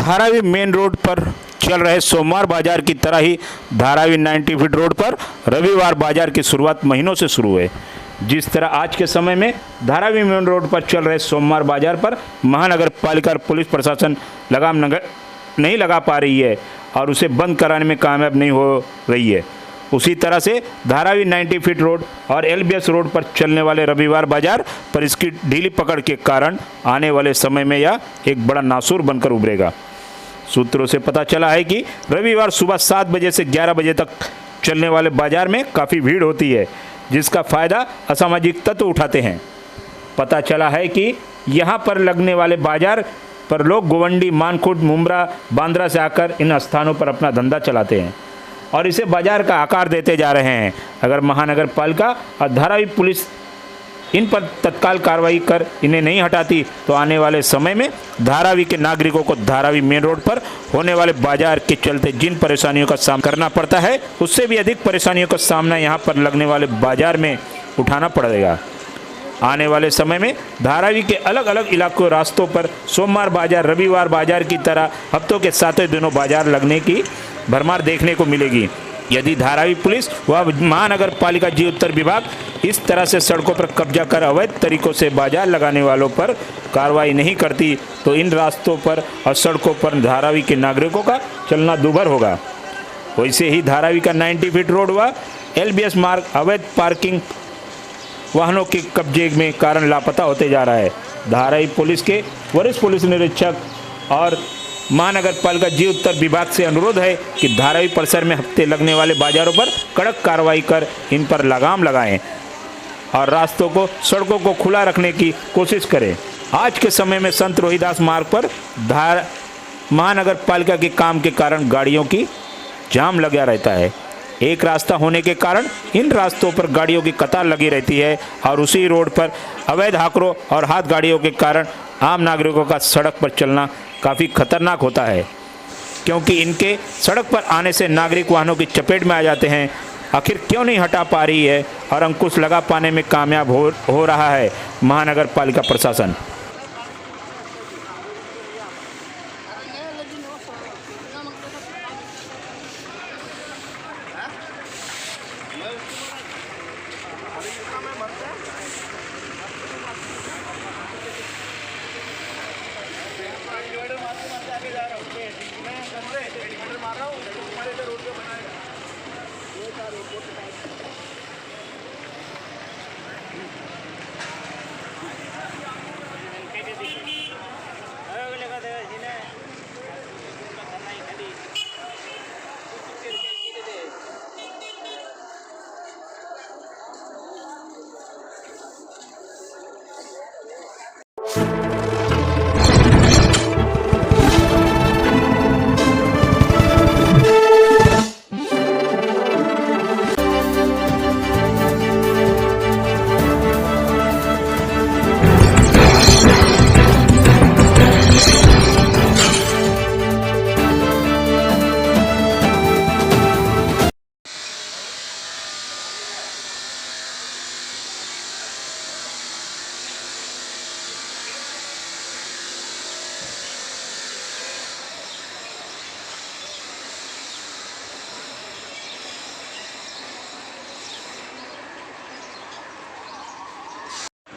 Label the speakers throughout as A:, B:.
A: Dharavi main road पर चल रहे सोमवार बाजार की तरह ही धारावी 90 फीट रोड पर रविवार बाजार की शुरुआत महीनों से शुरू है। जिस तरह आज के समय में धारावी मेन रोड पर चल रहे सोमवार बाजार पर महानगर पालिका और पुलिस प्रशासन लगाम नहीं लगा पा रही है और उसे बंद कराने में कामयाब नहीं हो रही है, उसी तरह से धारावी 90 फीट रोड और LBS रोड पर चलने वाले रविवार बाजार पर इसकी ढीली पकड़ के कारण आने वाले समय में यह एक बड़ा नासूर बनकर उभरेगा। सूत्रों से पता चला है कि रविवार सुबह 7 बजे से 11 बजे तक चलने वाले बाजार में काफ़ी भीड़ होती है, जिसका फ़ायदा असामाजिक तत्व उठाते हैं। पता चला है कि यहाँ पर लगने वाले बाजार पर लोग गोवंडी, मानखुर्द, मुमरा, बांद्रा से आकर इन स्थानों पर अपना धंधा चलाते हैं और इसे बाजार का आकार देते जा रहे हैं। अगर महानगर पालिका और धारावी पुलिस इन पर तत्काल कार्रवाई कर इन्हें नहीं हटाती तो आने वाले समय में धारावी के नागरिकों को धारावी मेन रोड पर होने वाले बाजार के चलते जिन परेशानियों का सामना करना पड़ता है, उससे भी अधिक परेशानियों का सामना यहाँ पर लगने वाले बाजार में उठाना पड़ेगा। आने वाले समय में धारावी के अलग अलग इलाकों रास्तों पर सोमवार बाजार, रविवार बाजार की तरह हफ्तों के 7 दिनों बाजार लगने की भरमार देखने को मिलेगी। यदि धारावी पुलिस व महानगर पालिका जी उत्तर विभाग इस तरह से सड़कों पर कब्जा कर अवैध तरीकों से बाजार लगाने वालों पर कार्रवाई नहीं करती तो इन रास्तों पर और सड़कों पर धारावी के नागरिकों का चलना दूभर होगा। वैसे ही धारावी का 90 फीट रोड व LBS मार्ग अवैध पार्किंग वाहनों के कब्जे में कारण लापता होते जा रहा है। धारावी पुलिस के वरिष्ठ पुलिस निरीक्षक और महानगर पालिका जी उत्तर विभाग से अनुरोध है कि धारावी परिसर में हफ्ते लगने वाले बाजारों पर कड़क कार्रवाई कर इन पर लगाम लगाएं और रास्तों को, सड़कों को खुला रखने की कोशिश करें। आज के समय में संत रोहिदास मार्ग पर महानगर पालिका के काम के कारण गाड़ियों की जाम लगा रहता है। एक रास्ता होने के कारण इन रास्तों पर गाड़ियों की कतार लगी रहती है और उसी रोड पर अवैध हाकरों और हाथ गाड़ियों के कारण आम नागरिकों का सड़क पर चलना काफ़ी खतरनाक होता है, क्योंकि इनके सड़क पर आने से नागरिक वाहनों की चपेट में आ जाते हैं। आखिर क्यों नहीं हटा पा रही है और अंकुश लगा पाने में कामयाब हो रहा है महानगर पालिका प्रशासन।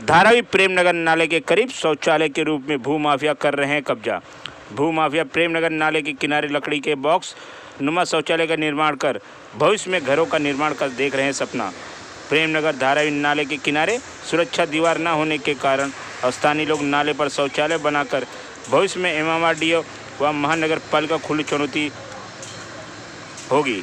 A: धारावी प्रेमनगर नाले के करीब शौचालय के रूप में भूमाफिया कर रहे हैं कब्जा। भूमाफिया प्रेमनगर नाले के किनारे लकड़ी के बॉक्स नुमा शौचालय का निर्माण कर भविष्य में घरों का निर्माण कर देख रहे हैं सपना। प्रेमनगर धारावी नाले के किनारे सुरक्षा दीवार न होने के कारण स्थानीय लोग नाले पर शौचालय बनाकर भविष्य में MMRDA व महानगर पालिका खुली चुनौती होगी।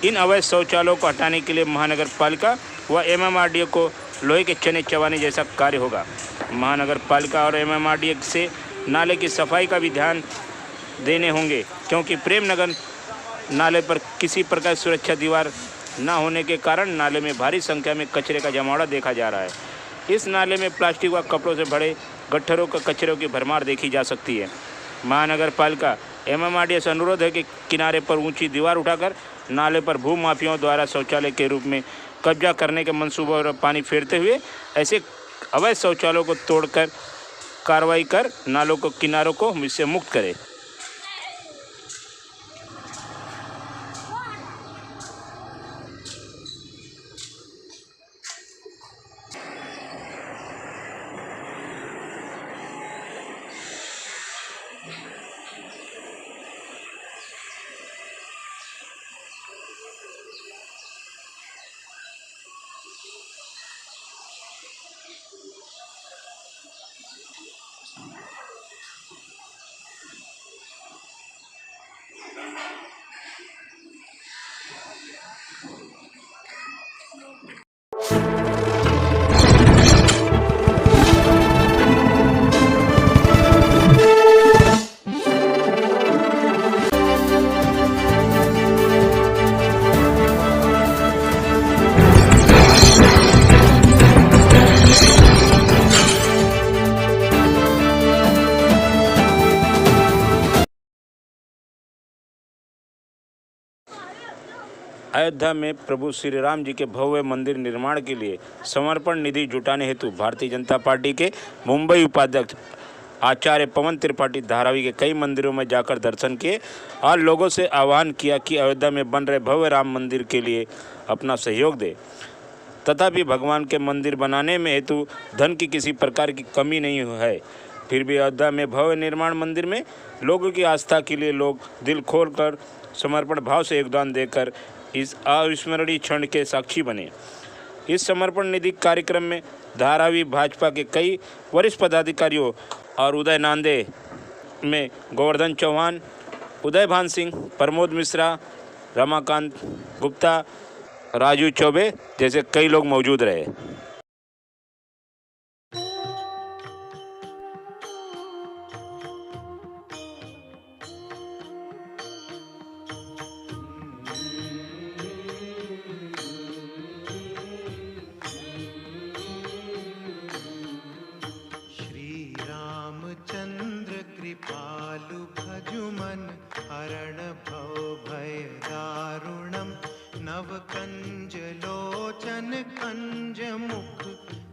A: इन अवैध शौचालयों को हटाने के लिए महानगर पालिका व MMRDA को लोहे के चने चबाने जैसा कार्य होगा। महानगर पालिका और MMRDA से नाले की सफाई का भी ध्यान देने होंगे, क्योंकि प्रेमनगर नाले पर किसी प्रकार सुरक्षा दीवार न होने के कारण नाले में भारी संख्या में कचरे का जमावड़ा देखा जा रहा है। इस नाले में प्लास्टिक व कपड़ों से भरे गट्ठरों का कचरों की भरमार देखी जा सकती है। महानगर पालिका MMRDA से अनुरोध है कि किनारे पर ऊंची दीवार उठाकर नाले पर भूमाफियाओं द्वारा शौचालय के रूप में कब्जा करने के मंसूबों और पानी फेरते हुए ऐसे अवैध शौचालयों को तोड़कर कार्रवाई कर नालों को किनारों को इससे मुक्त करे। अयोध्या में प्रभु श्री राम जी के भव्य मंदिर निर्माण के लिए समर्पण निधि जुटाने हेतु भारतीय जनता पार्टी के मुंबई उपाध्यक्ष आचार्य पवन त्रिपाठी धारावी के कई मंदिरों में जाकर दर्शन किए और लोगों से आह्वान किया कि अयोध्या में बन रहे भव्य राम मंदिर के लिए अपना सहयोग दे। तथापि भगवान के मंदिर बनाने में हेतु धन की किसी प्रकार की कमी नहीं है। फिर भी अयोध्या में भव्य निर्माण मंदिर में लोगों की आस्था के लिए लोग दिल खोलकर समर्पण भाव से योगदान देकर इस अविस्मरणीय क्षण के साक्षी बने। इस समर्पण निधि कार्यक्रम में धारावी भाजपा के कई वरिष्ठ पदाधिकारियों और उदय नांदे में गोवर्धन चौहान, उदय भान सिंह, प्रमोद मिश्रा, रमाकांत गुप्ता, राजू चौबे जैसे कई लोग मौजूद रहे।
B: कृपालु भजुमन हरण भव भय दारुणम नव कंज लोचन कंज मुख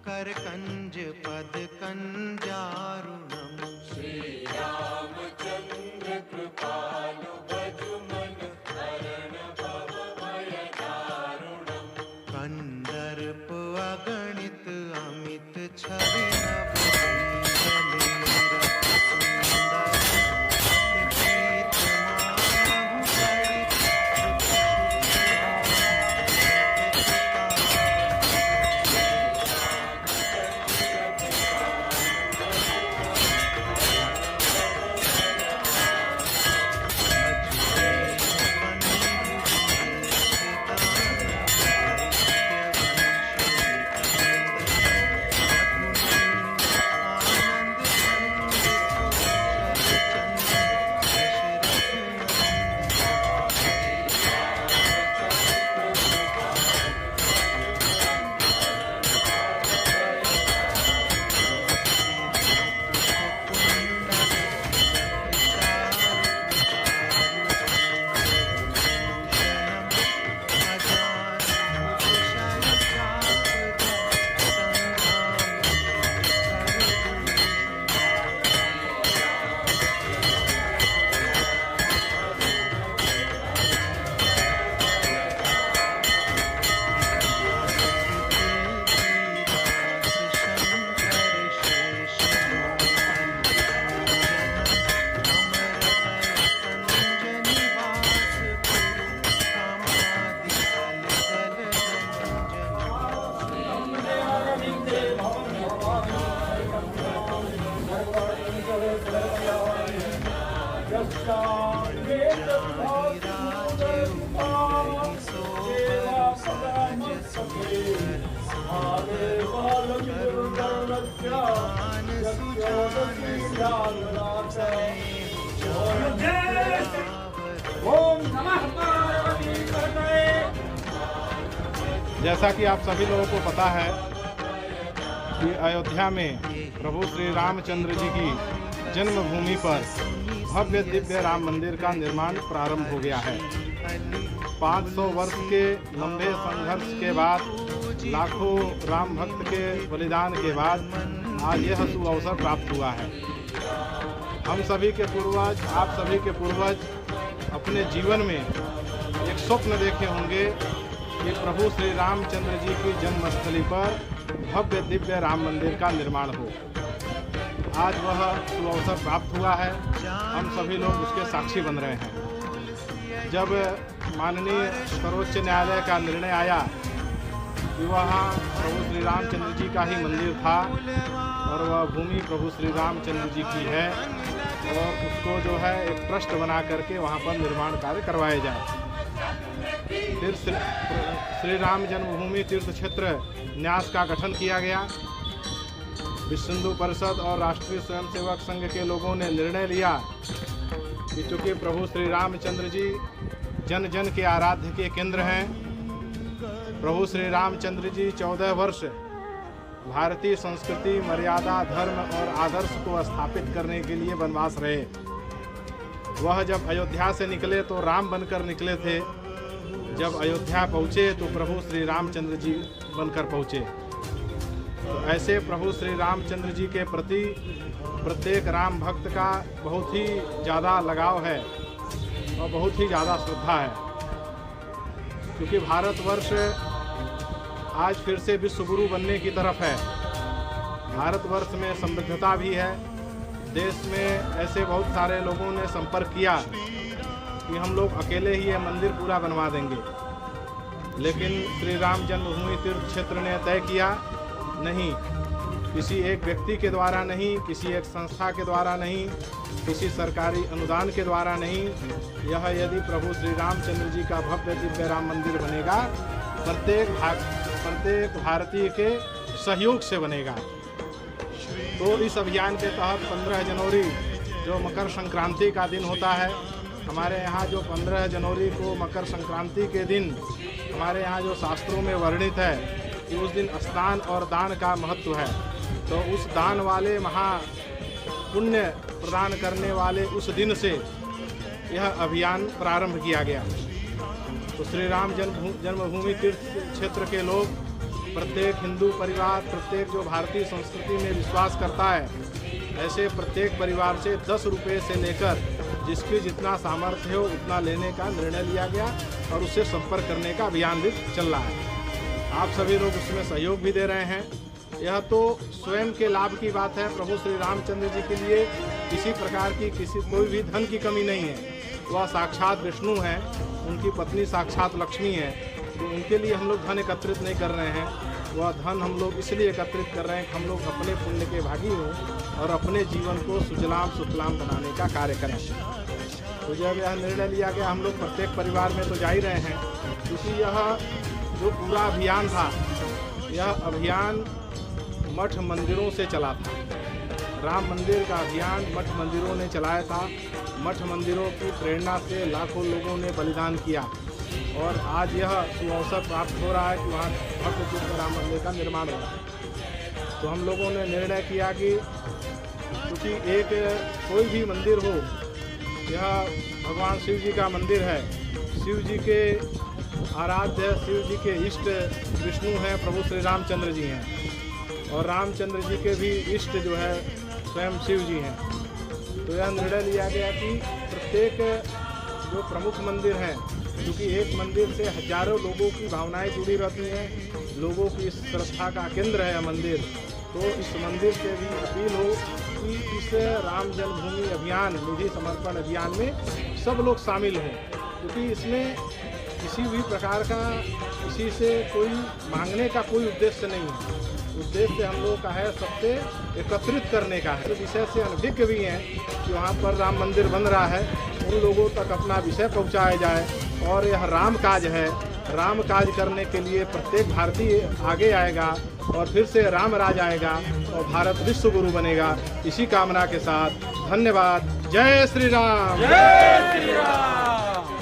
B: कर कंज पद कंजारुणम। श्री रामचंद्र कृपालु भजुमन हरण भव भय दारुणम कंदर्प अगणित अमित छवि
C: जैसा कि आप सभी लोगों को पता है कि अयोध्या में प्रभु श्री रामचंद्र जी की जन्मभूमि पर भव्य दिव्य राम मंदिर का निर्माण प्रारंभ हो गया है। 500 वर्ष के लंबे संघर्ष के बाद, लाखों राम भक्त के बलिदान के बाद आज यह सुअवसर प्राप्त हुआ है। हम सभी के पूर्वज, आप सभी के पूर्वज अपने जीवन में एक स्वप्न देखे होंगे कि प्रभु श्री रामचंद्र जी की जन्मस्थली पर भव्य दिव्य राम मंदिर का निर्माण हो। आज वह सुअवसर प्राप्त हुआ है। हम सभी लोग उसके साक्षी बन रहे हैं। जब माननीय सर्वोच्च न्यायालय का निर्णय आया कि वहाँ प्रभु श्री रामचंद्र जी का ही मंदिर था और वह भूमि प्रभु श्री रामचंद्र जी की है और उसको जो है एक ट्रस्ट बना करके वहाँ पर निर्माण कार्य करवाए जाए। फिर श्री राम जन्मभूमि तीर्थ क्षेत्र न्यास का गठन किया गया। विश्व हिंदू परिषद और राष्ट्रीय स्वयंसेवक संघ के लोगों ने निर्णय लिया कि चूँकि प्रभु श्री रामचंद्र जी जन जन के आराध्य के केंद्र हैं, प्रभु श्री रामचंद्र जी 14 वर्ष भारतीय संस्कृति, मर्यादा, धर्म और आदर्श को स्थापित करने के लिए वनवास रहे। वह जब अयोध्या से निकले तो राम बनकर निकले थे, जब अयोध्या पहुँचे तो प्रभु श्री रामचंद्र जी बनकर पहुँचे। तो ऐसे प्रभु श्री रामचंद्र जी के प्रति प्रत्येक राम भक्त का बहुत ही ज़्यादा लगाव है और बहुत ही ज़्यादा श्रद्धा है, क्योंकि भारतवर्ष आज फिर से विश्व गुरु बनने की तरफ है। भारतवर्ष में समृद्धता भी है। देश में ऐसे बहुत सारे लोगों ने संपर्क किया कि हम लोग अकेले ही यह मंदिर पूरा बनवा देंगे, लेकिन श्री राम जन्मभूमि तीर्थ क्षेत्र ने तय किया, नहीं, किसी एक व्यक्ति के द्वारा नहीं, किसी एक संस्था के द्वारा नहीं, किसी सरकारी अनुदान के द्वारा नहीं, यह यदि प्रभु श्री रामचंद्र जी का भव्य दिव्य राम मंदिर बनेगा, प्रत्येक भारतीय के सहयोग से बनेगा। तो इस अभियान के तहत 15 जनवरी जो मकर संक्रांति का दिन होता है, हमारे यहाँ जो 15 जनवरी को मकर संक्रांति के दिन हमारे यहाँ जो शास्त्रों में वर्णित है कि उस दिन स्नान और दान का महत्व है, तो उस दान वाले महा पुण्य प्रदान करने वाले उस दिन से यह अभियान प्रारंभ किया गया। तो श्री राम जन्मभूमि तीर्थ क्षेत्र के लोग, प्रत्येक हिंदू परिवार, प्रत्येक जो भारतीय संस्कृति में विश्वास करता है, ऐसे प्रत्येक परिवार से 10 रुपये से लेकर जिसकी जितना सामर्थ्य हो उतना लेने का निर्णय लिया गया और उससे संपर्क करने का अभियान भी चल रहा है। आप सभी लोग उसमें सहयोग भी दे रहे हैं। यह तो स्वयं के लाभ की बात है। प्रभु श्री रामचंद्र जी के लिए किसी प्रकार की कोई भी धन की कमी नहीं है। वह साक्षात विष्णु हैं, उनकी पत्नी साक्षात लक्ष्मी है, तो उनके लिए हम लोग धन एकत्रित नहीं कर रहे हैं। वह धन हम लोग इसलिए एकत्रित कर रहे हैं कि हम लोग अपने पुण्य के भागी हों और अपने जीवन को सुजलाम सुफलाम बनाने का कार्य करें। तो जब यह निर्णय लिया गया, हम लोग प्रत्येक परिवार में तो जा ही रहे हैं, क्योंकि यह जो पूरा अभियान था, यह अभियान मठ मंदिरों से चला था। राम मंदिर का अभियान मठ मंदिरों ने चलाया था। मठ मंदिरों की प्रेरणा से लाखों लोगों ने बलिदान किया और आज यह सुअवसर प्राप्त हो रहा है कि वहाँ भव्य दिव्य राम मंदिर का निर्माण हो रहा है। तो हम लोगों ने निर्णय किया कि क्योंकि एक कोई भी मंदिर हो, यह भगवान शिव जी का मंदिर है, शिव जी के आराध्य, शिव जी के इष्ट विष्णु हैं, प्रभु श्री रामचंद्र जी हैं और रामचंद्र जी के भी इष्ट जो है स्वयं शिव जी हैं। तो यह निर्णय लिया गया कि प्रत्येक जो प्रमुख मंदिर हैं, क्योंकि एक मंदिर से हजारों लोगों की भावनाएं जुड़ी रहती हैं, लोगों की श्रद्धा का केंद्र है यह मंदिर, तो इस मंदिर से भी अपील हो कि इस राम जन्मभूमि अभियान, निधि समर्पण अभियान में सब लोग शामिल हों, क्योंकि इसमें किसी भी प्रकार का किसी से कोई मांगने का कोई उद्देश्य नहीं है। उद्देश्य हम लोग का है सबसे एकत्रित करने का है। तो विषय से अनभिज्ञ भी हैं कि वहाँ पर राम मंदिर बन रहा है, उन लोगों तक अपना विषय पहुँचाया जाए और यह राम काज है। राम काज करने के लिए प्रत्येक भारतीय आगे आएगा और फिर से राम राज आएगा और भारत विश्व गुरु बनेगा। इसी कामना के साथ धन्यवाद। जय श्री राम।
D: जय श्री राम।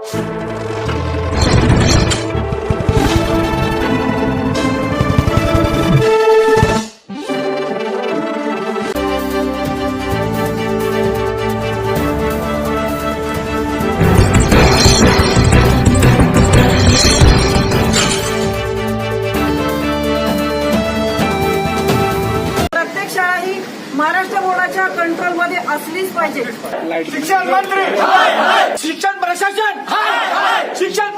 D: प्रत्येक शाळा ही महाराष्ट्र बोर्डाच्या कंट्रोलमध्ये असलीच पाहिजे.
E: शिक्षण मंत्री शिक्षण प्रशासन शिक्षण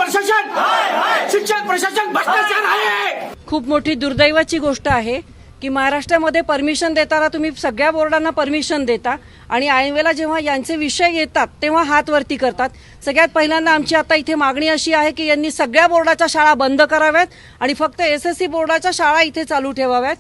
E: प्रशासन भ्रष्टाचार आहे.
D: खूप मोठी दुर्दैवाची गोष्ट आहे की महाराष्ट्रामध्ये परमिशन देताना तुम्ही सगळ्या बोर्डांना परमिशन देता आणि ऐनवेळेला जेव्हा यांचे विषय येतात तेव्हा हात वरती करतात. सगळ्यात पहिल्यांदा आमची आता इथे मागणी अशी आहे की यांनी सगळ्या बोर्डाच्या शाळा बंद कराव्यात आणि फक्त एसएससी बोर्डाच्या शाळा इथे चालू ठेवाव्यात.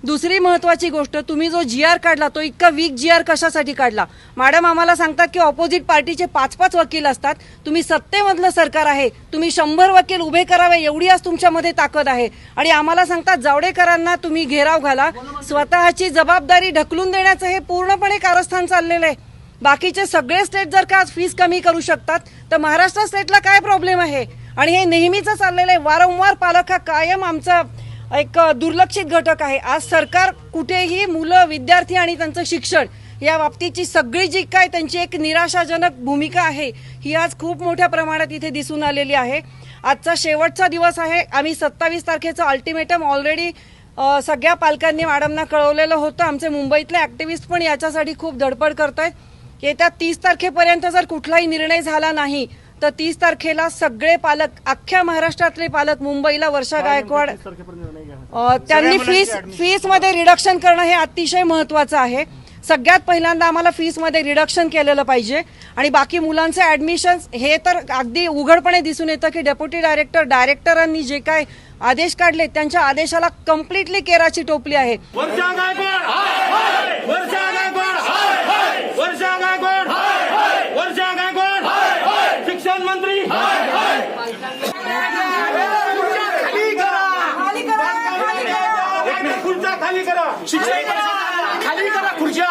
D: दुसरी महत्वाची गोष्ट, तुम्ही जो GR काढला तो इतका वीक GR कशासाठी काढला? मॅडम आम्हाला सांगतात की ऑपोजिट पार्टीचे 5-5 वकील असतात. तुम्ही सत्तेमधलं सरकार आहे, तुम्ही 100 वकील उभे करावे एवढी आज तुमच्यामध्ये ताकद आहे आणि आम्हाला सांगतात जावडेकरांना तुम्ही घेराव घाला. स्वतःची जबाबदारी ढकलून देण्याचं हे पूर्णपणे कारस्थान चाललेलं आहे. बाकीचे सगळे स्टेट जर का फीस कमी करू शकतात तर महाराष्ट्र स्टेटला काय प्रॉब्लेम आहे? आणि हे नेहमीच चाललेलं आहे. वारंवार पालक हा कायम आमचा एक दुर्लक्षित घटक आहे. आज सरकार कुठेही मुलं, विद्यार्थी आणि त्यांचं शिक्षण या बाबतीची सगळी जी काय त्यांची एक निराशाजनक भूमिका आहे ही आज खूप मोठ्या प्रमाणात इथे दिसून आलेली आहे. आजचा शेवटचा दिवस आहे. आम्ही 27 तारखेचं अल्टिमेटम ऑलरेडी सगळ्या पालकांनी मॅडमना कळवलेलं होतं. आमचे मुंबईतले ऍक्टिव्हिस्ट पण याच्यासाठी खूप धडपड करतायत. येत्या 30 तारखेपर्यंत जर कुठलाही निर्णय झाला नाही तर 30 तारखेला सगळे पालक, अख्ख्या महाराष्ट्रातले पालक, मुंबईला वर्षा गायकवाड त्यांनी फीस मध्ये रिडक्शन करणं हे अतिशय महत्वाचं आहे. सगळ्यात पहिल्यांदा आम्हाला फीस मध्ये रिडक्शन केलेलं पाहिजे आणि बाकी मुलांचे ऍडमिशन हे तर अगदी उघडपणे दिसून येतं की डेप्युटी डायरेक्टरांनी जे काय आदेश काढले त्यांच्या आदेशाला कम्प्लिटली केराची टोपली आहे.
E: शिक्षण मंत्री खुर्च्या खाली करा. शिक्षण खाली करा खुर्च्या.